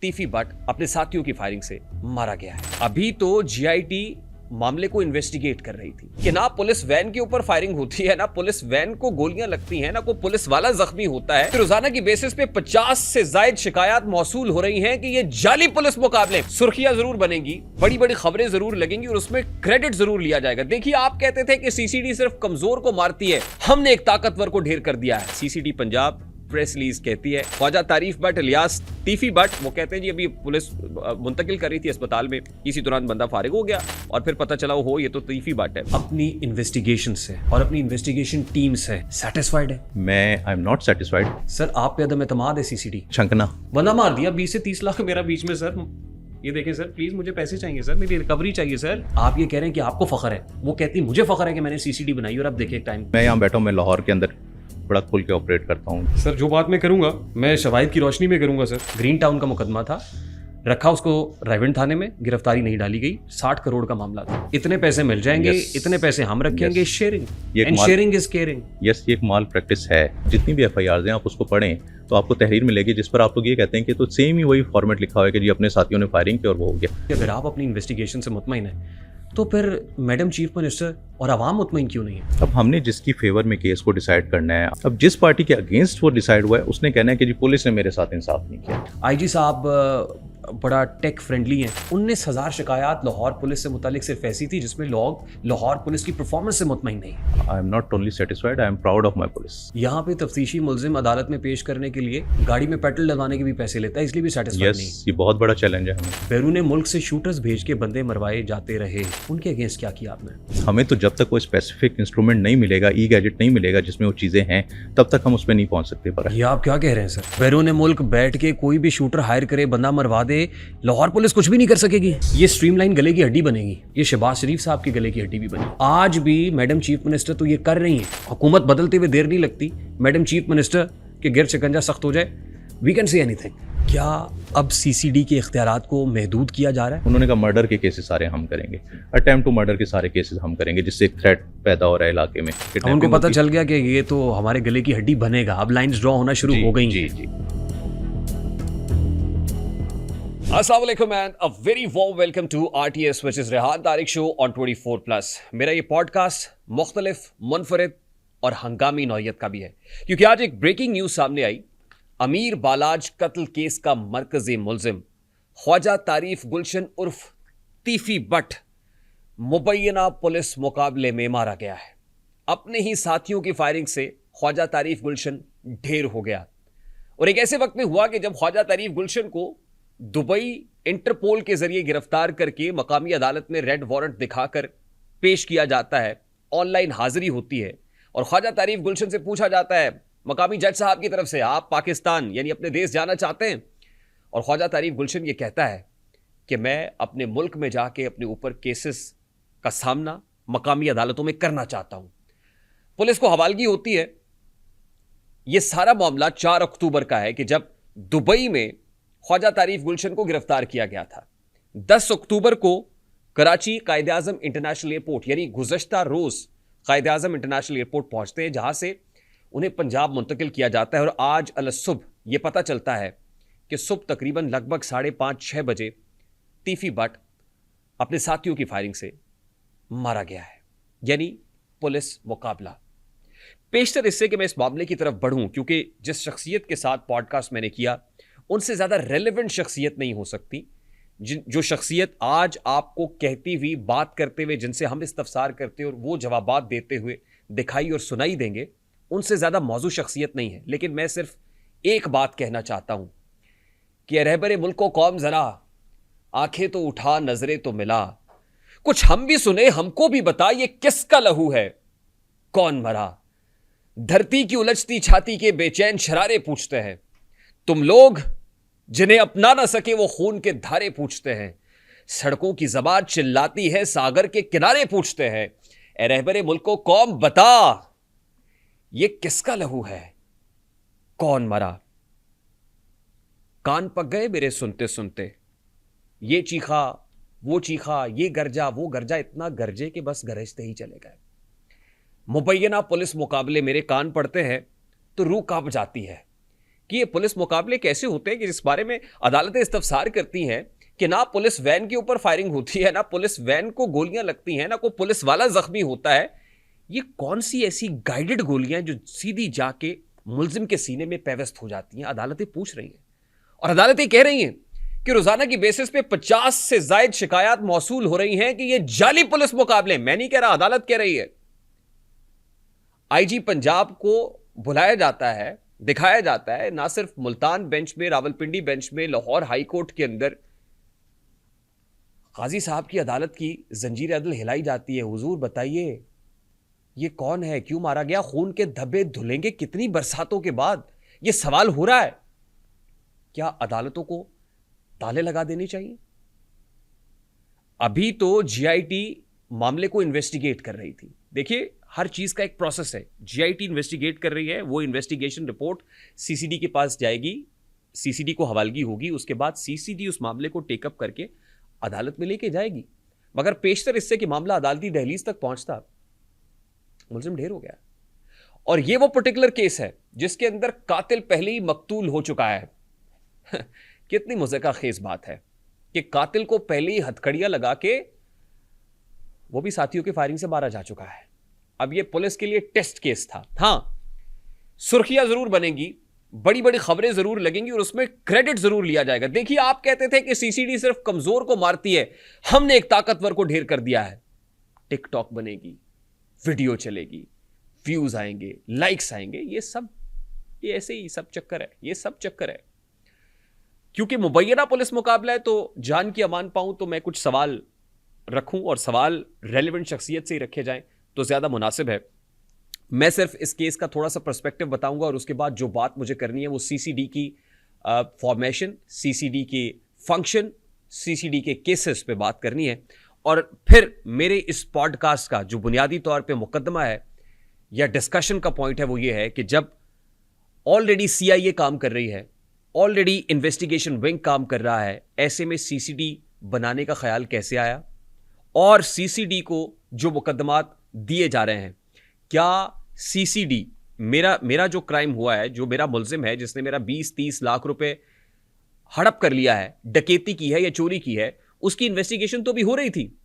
तीफी but अपने साथियों की फायरिंग से मारा गया है। अभी तो जीआईटी मामले को इन्वेस्टिगेट कर रही थी कि ना पुलिस वैन के ऊपर फायरिंग होती है, ना पुलिस वैन को गोलियां लगती हैं, ना कोई पुलिस वाला जख्मी होता है। रोजाना की बेसिस पे 50 से ज्यादा शिकायत मौसूल हो रही हैं कि ये जाली पुलिस मुकाबले। सुर्खियां जरूर बनेंगी, बड़ी बड़ी खबरें जरूर लगेंगी और उसमें क्रेडिट जरूर लिया जाएगा। देखिए, आप कहते थे कि सीसीडी सिर्फ कमजोर को मारती है, हमने एक ताकतवर को ढेर कर दिया है। सीसीडी पंजाब प्रेस रिलीज कहती है ख्वाजा तारीफ बट इलियास तीफी बट, वो कहते हैं जी अभी पुलिस मुंतकिल कर रही थी अस्पताल में, इसी दौरान बंदा फारिग हो गया और फिर पता चला हो ये तो तीफी बट है। अपनी इन्वेस्टिगेशन से और अपनी इन्वेस्टिगेशन टीम से सेटिस्फाइड है? मैं I am not satisfied. Sir, आप पे अदम एतमाद है सीसीडी। छंकना बंदा मार दिया 20 से 30 लाख मेरा बीच में। सर ये देखें सर, प्लीज मुझे पैसे चाहिए सर, मेरी रिकवरी चाहिए सर। आप ये कह रहे हैं कि आपको फख्र है, वो कहती मुझे फख्र है कि मैंने सीसीडी बनाई। और अब देखिए टाइम, मैं यहाँ बैठा हूँ, मैं लाहौर के अंदर बड़ा खुल के ऑपरेट करता हूँ। सर जो बात मैं करूंगा मैं शवाहिद की रोशनी में करूंगा। सर ग्रीन टाउन का मुकदमा था, रखा उसको रायविंड थाने में, गिरफ्तारी नहीं डाली गई। 60 करोड़ का मामला था। इतने पैसे मिल जाएंगे, इतने पैसे हम रखेंगे। Sharing and sharing is caring. Yes, ये एक माल प्रैक्टिस है। जितनी भी एफआईआर हैं आप उसको पढ़ें तो आपको तहरीर मिलेगी जिस पर आप लोग ये कहते हैं कि तो सेम ही वही फॉर्मेट लिखा हुआ है कि जी अपने साथियों ने फायरिंग की और वो हो गया। अगर आप अपनी इन्वेस्टिगेशन से मुतमईन है तो फिर मैडम चीफ मिनिस्टर और आवाम मुतमईन क्यों नहीं है? अब हमने जिसकी फेवर में केस को डिसाइड करना है, अब जिस पार्टी के अगेंस्ट वो डिसाइड हुआ है उसने कहना है कि जी पुलिस ने मेरे साथ इंसाफ नहीं किया। आईजी साहब बड़ा टेक फ्रेंडली हैं। 19,000 शिकायत लाहौर पुलिस से मुतालिक सिर्फ ऐसी थी जिसमें लोग लाहौर पुलिस की परफॉर्मेंस से मुतमईन नहीं। I am not only satisfied, I am proud of my police. यहाँ पे तफ्तीशी मुलजिम अदालत में पेश करने के लिए गाड़ी में पेट्रोल लगाने के भी पैसे लेता है, इसलिए भी सेटिस्फाइड नहीं। ये बहुत बड़ा चैलेंज है हमें। बैरून मुल्क से शूटर्स भेज के बंदे मरवाए जाते रहे, उनके अगेंस्ट क्या किया आपने? हमें तो जब तक कोई स्पेसिफिक इंस्ट्रूमेंट नहीं मिलेगा, ई गैजेट नहीं मिलेगा जिसमें वो चीजें हैं, तब तक हम उस पर नहीं पहुंच सकते। पर ये आप क्या कह रहे हैं सर? बैरून मुल्क बैठ के कोई भी शूटर हायर करे, बंदा मरवा दे, लाहौर पुलिस कुछ भी नहीं कर सकेगी। ये स्ट्रीमलाइन गले की हड्डी बनेगी। ये शहबाज शरीफ साहब की गले की हड्डी भी बनी। आज भी मैडम चीफ मिनिस्टर तो ये कर रही है। हुकूमत बदलते हुए देर नहीं लगती, मैडम चीफ मिनिस्टर के गिर शिकंजा सख्त हो जाए, वी कैन से एनीथिंग। क्या अब सीसीडी के इख्तियारात को महदूद किया जा रहा है? उन्होंने कहा मर्डर के केसेस सारे हम करेंगे, अटेम्प्ट टू मर्डर के सारे केसेस हम करेंगे, जिससे एक थ्रेट पैदा हो रहा है इलाके में। उनको पता चल गया कि ये तो हमारे गले की हड्डी बनेगा, अब लाइंस ड्रॉ होना शुरू हो गई। जी जी। अस्सलाम वालेकुम and a very warm welcome to RTS which is Rehan Tariq show on 24+। मेरा ये पॉडकास्ट मुख्तलिफ, मुनफरिद और हंगामी नौयत का भी है, क्योंकि आज एक ब्रेकिंग न्यूज सामने आई। अमीर बालाज कत्ल केस का मरकजी मुलजिम ख्वाजा तारीफ गुलशन उर्फ तीफी बट मुबैना पुलिस मुकाबले में मारा गया है। अपने ही साथियों की फायरिंग से ख्वाजा तारीफ गुलशन ढेर हो गया और एक ऐसे वक्त में हुआ कि जब ख्वाजा तारीफ गुलशन को दुबई इंटरपोल के जरिए गिरफ्तार करके मकामी अदालत में रेड वारंट दिखाकर पेश किया जाता है, ऑनलाइन हाजिरी होती है और ख्वाजा तारीफ गुलशन से पूछा जाता है मकामी जज साहब की तरफ से, आप पाकिस्तान यानी अपने देश जाना चाहते हैं? और ख्वाजा तारीफ गुलशन ये कहता है कि मैं अपने मुल्क में जाके अपने ऊपर केसेस का सामना मकामी अदालतों में करना चाहता हूं। पुलिस को हवालगी होती है। यह सारा मामला 4 अक्टूबर का है कि जब दुबई में ख्वाजा तारीफ गुलशन को गिरफ्तार किया गया था। 10 अक्टूबर को कराची कायद आजम इंटरनेशनल एयरपोर्ट यानी गुज़श्ता रोज कायद आजम इंटरनेशनल एयरपोर्ट पहुंचते हैं, जहां से उन्हें पंजाब मुंतकिल किया जाता है। और आज अलसुबह यह पता चलता है कि सुबह तकरीबन लगभग 5:30-6 बजे तीफी बट अपने साथियों की फायरिंग से मारा गया है, यानी पुलिस मुकाबला। पेशतर इससे कि मैं इस मामले की तरफ बढ़ूं, क्योंकि जिस शख्सियत के साथ पॉडकास्ट मैंने किया उनसे ज्यादा रेलेवेंट शख्सियत नहीं हो सकती। जो शख्सियत आज आपको कहती हुई, बात करते हुए, जिनसे हम इस्तफसार करते और वो जवाबात देते हुए दिखाई और सुनाई देंगे, उनसे ज्यादा मौजू शख्सियत नहीं है। लेकिन मैं सिर्फ एक बात कहना चाहता हूं कि रहबरे मुल्को कौम जरा आंखें तो उठा, नजरें तो मिला, कुछ हम भी सुने, हमको भी बता, ये किसका लहू है, कौन मरा? धरती की उलझती छाती के बेचैन शरारे पूछते हैं, तुम लोग जिन्हें अपना ना सके वो खून के धारे पूछते हैं। सड़कों की ज़बान चिल्लाती है, सागर के किनारे पूछते हैं, ए रहबरे मुल्को कौम बता, ये किसका लहू है, कौन मरा? कान पक गए मेरे सुनते सुनते, ये चीखा वो चीखा, ये गरजा वो गरजा, इतना गरजे कि बस गरजते ही चले गए। मुबैना पुलिस मुकाबले मेरे कान पड़ते हैं तो रूह कांप जाती है कि ये पुलिस मुकाबले कैसे होते हैं कि जिस बारे में अदालतें इस्तफसार करती हैं कि ना पुलिस वैन के ऊपर फायरिंग होती है, ना पुलिस वैन को गोलियां लगती हैं, ना कोई पुलिस वाला जख्मी होता है। ये कौन सी ऐसी गाइडेड गोलियां जो सीधी जाके मुल्जिम के सीने में पेवस्त हो जाती हैं? अदालतें पूछ रही हैं और अदालतें कह रही हैं कि रोजाना की बेसिस पे 50 से ज्यादा शिकायत मौसूल हो रही हैं कि ये जाली पुलिस मुकाबले। मैं नहीं कह रहा, अदालत कह रही है। आईजी पंजाब को बुलाया जाता है, दिखाया जाता है, ना सिर्फ मुल्तान बेंच में, रावलपिंडी बेंच में, लाहौर हाई कोर्ट के अंदर काजी साहब की अदालत की जंजीर अदल हिलाई जाती है। हुजूर बताइए ये कौन है, क्यों मारा गया, खून के धब्बे धुलेंगे कितनी बरसातों के बाद? यह सवाल हो रहा है। क्या अदालतों को ताले लगा देने चाहिए? अभी तो जीआईटी मामले को इन्वेस्टिगेट कर रही थी। देखिए, हर चीज का एक प्रोसेस है। जीआईटी इन्वेस्टिगेट कर रही है, वो इन्वेस्टिगेशन रिपोर्ट सीसीडी के पास जाएगी, सीसीडी को हवालगी होगी, उसके बाद सीसीडी उस मामले को टेकअप करके अदालत में लेके जाएगी। मगर पेशतर इससे कि मामला अदालती दहलीज तक पहुंचता मुल्जिम ढेर हो गया। और ये वो पर्टिकुलर केस है जिसके अंदर कातिल पहले ही मकतूल हो चुका है। कितनी मज़े खेज बात है कि कातिल को पहले ही हथकड़ियां लगा के वो भी साथियों की फायरिंग से मारा जा चुका है। अब ये पुलिस के लिए टेस्ट केस था। हां, सुर्खियां जरूर बनेंगी, बड़ी बड़ी खबरें जरूर लगेंगी और उसमें क्रेडिट जरूर लिया जाएगा। देखिए, आप कहते थे कि सीसीडी सिर्फ कमजोर को मारती है, हमने एक ताकतवर को ढेर कर दिया है। टिकटॉक बनेगी, वीडियो चलेगी, व्यूज आएंगे, लाइक्स आएंगे, ये ऐसे ही सब चक्कर है, ये सब चक्कर है। क्योंकि मुबैना पुलिस मुकाबला है तो जान की अमान पाऊं तो मैं कुछ सवाल रखूं और सवाल रेलेवेंट शख्सियत से ही रखे जाएं तो ज्यादा मुनासिब है। मैं सिर्फ इस केस का थोड़ा सा पर्सपेक्टिव बताऊंगा और उसके बाद जो बात मुझे करनी है वो सीसीडी की फॉर्मेशन, सीसीडी के फंक्शन, सीसीडी के केसेस पे बात करनी है। और फिर मेरे इस पॉडकास्ट का जो बुनियादी तौर पे मुकदमा है या डिस्कशन का पॉइंट है वो ये है कि जब ऑलरेडी सीआईए काम कर रही है, ऑलरेडी इन्वेस्टिगेशन विंग काम कर रहा है, ऐसे में सीसीडी बनाने का ख्याल कैसे आया? और सीसीडी को जो मुकदमात दिए जा रहे हैं, क्या सीसीडी मेरा जो क्राइम हुआ है, जो मेरा मुल्जिम है जिसने मेरा 20-30 लाख रुपए हड़प कर लिया है, डकैती की है या चोरी की है, उसकी इन्वेस्टिगेशन तो भी हो रही थी।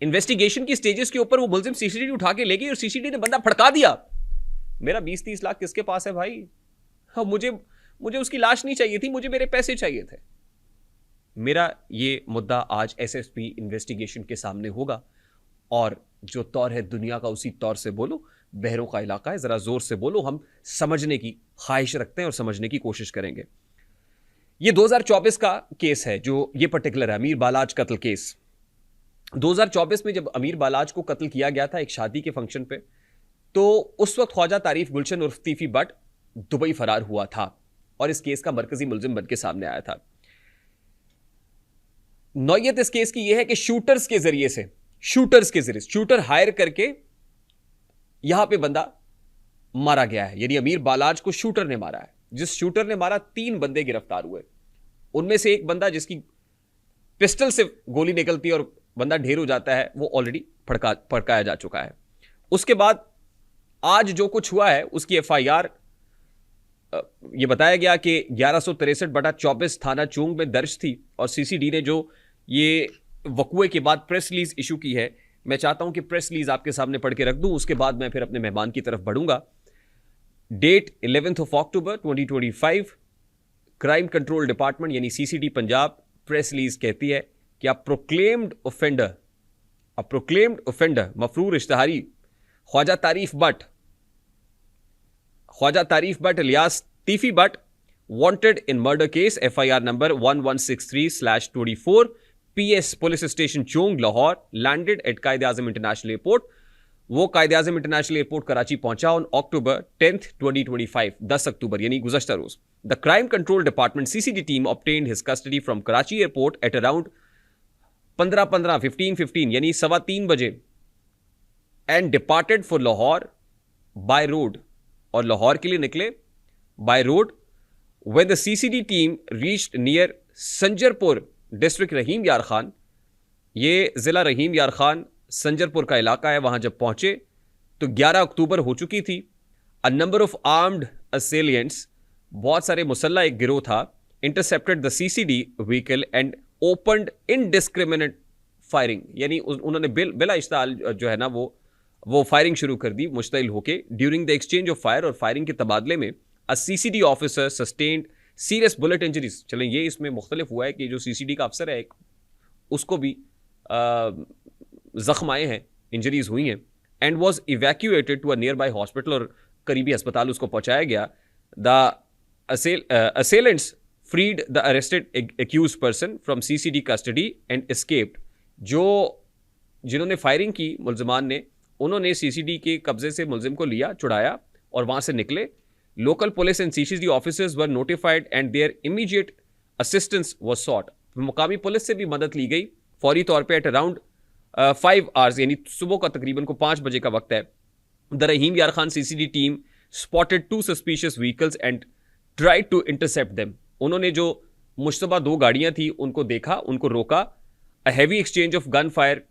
इन्वेस्टिगेशन की स्टेजेस के ऊपर वो मुल्जिम सीसीडी उठा के ले गई और सीसीडी ने बंदा फड़का दिया। मेरा 20-30 लाख किसके पास है भाई? हाँ, मुझे उसकी लाश नहीं चाहिए थी, मुझे मेरे पैसे चाहिए थे। मेरा ये मुद्दा आज एसएसपी इन्वेस्टिगेशन के सामने होगा और जो तौर है दुनिया का उसी तौर से बोलो। बहरों का इलाका है, जरा जोर से बोलो, हम समझने की ख्वाहिश रखते हैं और समझने की कोशिश करेंगे। ये 2024 का केस है जो ये पर्टिकुलर है, अमीर बालाज कत्ल केस। 2024 में जब अमीर बालाज को कत्ल किया गया था एक शादी के फंक्शन पे, तो उस वक्त ख्वाजा तारीफ गुलशन उर्फ तीफी बट दुबई फरार हुआ था और इस केस का मरकजी मुल्जिम बन के सामने आया था। नौयत इस केस की यह है कि शूटर्स के जरिए शूटर हायर करके यहां पे बंदा मारा गया है, यानी अमीर बालाज को शूटर ने मारा है। जिस शूटर ने मारा 3 बंदे गिरफ्तार हुए, उनमें से एक बंदा जिसकी पिस्टल से गोली निकलती है और बंदा ढेर हो जाता है, वो ऑलरेडी फड़काया जा चुका है। उसके बाद आज जो कुछ हुआ है उसकी एफआईआर ये बताया गया कि 1163/24 थाना चोंग में दर्ज थी और सीसीडी ने जो ये वकुए के बाद प्रेस रिलीज इशू की है, मैं चाहता हूं कि प्रेस रिलीज आपके सामने पढ़ के रख दूं, उसके बाद मैं फिर अपने मेहमान की तरफ बढ़ूंगा। Date 11 October 2025, crime control department यानी सीसीडी पंजाब प्रेस रिलीज कहती है कि प्रोक्लेम्ड ऑफेंडर मफरूर इश्तहारी Khawaja Tareef Butt Ilyas Teefi Butt wanted in murder case FIR number 1163/24 PS police station Chung Lahore, landed at Quaid Azam international airport. वो कायद आजम इंटरनेशनल एयरपोर्ट कराची पहुंचा ऑन October 10, 2025, 10 अक्टूबर यानी गुज़श्ता रोज। The crime control department CCD team obtained his custody from Karachi airport at around 15:15 यानी 3:15 बजे and departed for Lahore by road, और लाहौर के लिए निकले by road. When the CCD team reached near Sanjarpur district Rahim Yar Khan, ये जिला रहीम यार खान संजरपुर का इलाका है, वहां जब पहुंचे तो 11 अक्टूबर हो चुकी थी। अ नंबर ऑफ आर्म्ड असेलियंट्स बहुत सारे मुसल्ला एक गिरोह था, intercepted the CCD vehicle and opened indiscriminate firing, यानी उन्होंने बिला इश्ताल जो है ना वो फायरिंग शुरू कर दी मुश्तइल होके। During the exchange of fire, और फायरिंग के तबादले में a CCD officer sustained serious bullet injuries. चलें, ये इसमें मुख्तलिफ हुआ है कि जो सीसीडी का अफसर है उसको भी जख्म आए हैं, इंजरीज हुई हैं, and was evacuated to a nearby hospital, और करीबी अस्पताल उसको पहुंचाया गया। The assailants freed the arrested accused person from CCD custody and escaped. जिन्होंने फायरिंग की मुल्जिमान ने, उन्होंने सीसीडी के कब्जे से मुल्जिम को लिया, छुड़ाया और वहां से निकले। Local police and CCD officers were notified and their immediate assistance was sought. मुकामी पुलिस से भी मदद ली गई फौरी तौर पे। एट अराउंड 5 hours, यानी सुबह का तकरीबन को 5 बजे का वक्त है, the Rahim Yar Khan CCD team spotted 2 suspicious vehicles and tried to intercept them. उन्होंने जो मुश्तबा 2 गाड़ियां थी उनको देखा, उनको रोका। A heavy exchange of gun fire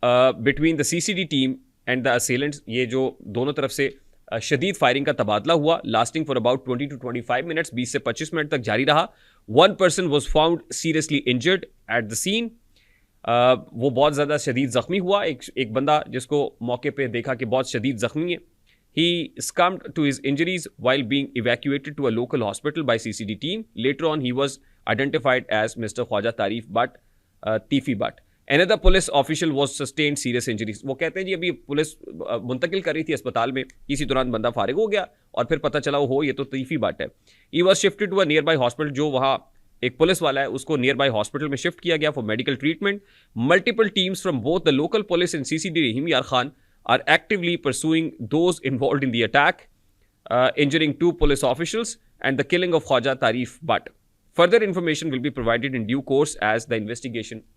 between the CCD team and the assailants, ये जो दोनों तरफ से शदीद फायरिंग का तबादला हुआ, lasting for about 20 to 25 minutes, 20 से 25 मिनट तक जारी रहा। 1 person was found seriously injured at the scene. वो बहुत ज़्यादा शदीद ज़ख्मी हुआ। एक बंदा जिसको मौके पे देखा कि बहुत शदीद ज़ख्मी है, he succumbed to his injuries while being evacuated to a local hospital by CCD team. Later on, he was identified as Mr. Khwaja Tarif Butt, Tifi Butt. Another police official was sustained serious injuries. वो कहते हैं जी अभी police मुंतकिल कर रही थी अस्पताल में, इसी दौरान बंदा फारिग हो गया और फिर पता चला हो ये तो तीफी बट है। He was shifted to a nearby hospital, जो वहाँ एक पुलिस वाला है उसको नियर बाई हॉस्पिटल में शिफ्ट किया गया for medical treatment. Multiple teams from both the local police and CCD Rahim Yar Khan are actively pursuing those involved in the attack, injuring 2 police officials and the killing of Khwaja Tarif Butt. Further information will be provided in due course as the investigation